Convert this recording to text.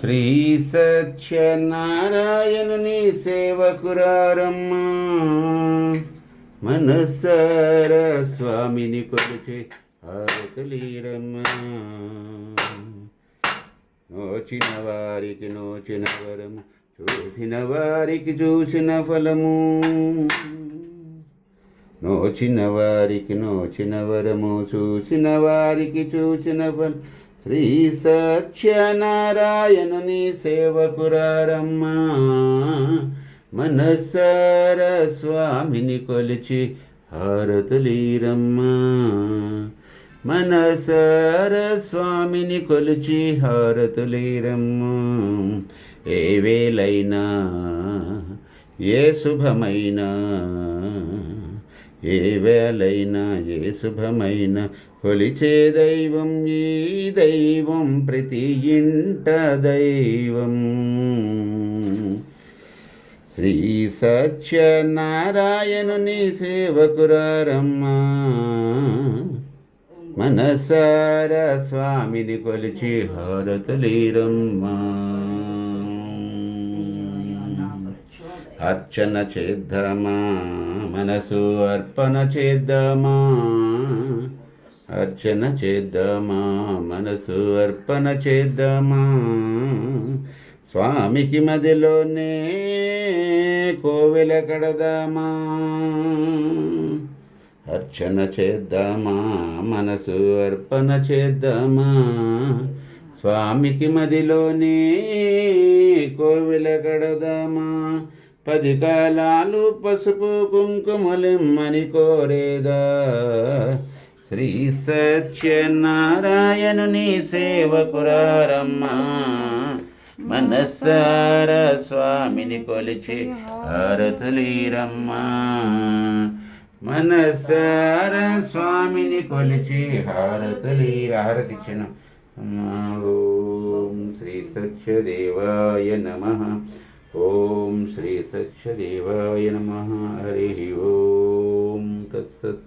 శ్రీ సత్యనారాయణుని సేవకురారమ్మా, మనసార స్వామిని కొలిచే హారతులీరమ్మా. నోచిన వారికి నోచిన వరము, చూసిన వారికి చూసిన ఫలము. నోచిన వారికి నోచిన వరము, చూసిన వారికి చూసిన ఫలం. శ్రీ సత్యనారాయణుని సేవకురారమ్మా, మనసార స్వామిని కొలిచి హారతులీరమ్మా. మనసార స్వామిని కొలిచి హారతులీరమ్మా. ఏ వేళైనా ఏ శుభమైనా, ఏ వేళైనా ఏ శుభమైన కొలిచే దైవం ఈ దైవం, ప్రతి ఇంట దైవం. శ్రీ సత్యనారాయణుని సేవకురారమ్మా, మనసార స్వామిని కొలిచి హారతులీరమ్మా. అర్చన చేద్దామా, మనసు అర్పణ చేద్దామా. అర్చన చేద్దామా, మనసు అర్పణ చేద్దామా. స్వామికి మదిలోనే కోవెల కడదామా. అర్చన చేద్దామా, మనసు అర్పణ చేద్దామా. స్వామికి మదిలోనే కోవెల కడదామా. 10 కాలాలు పసుపు కుంకుమలిమ్మని కోరేదా. శ్రీ సత్యనారాయణుని సేవకురారమ్మా, మనసార స్వామిని కొలిచి హారతులీరమ్మా. మనసార స్వామిని కొలిచి హారతిచ్చిన. ఓం శ్రీ సత్యదేవాయ నమః. ఓం శ్రీ సత్యదేవాయ నమః. హరి ఓం తత్సత్.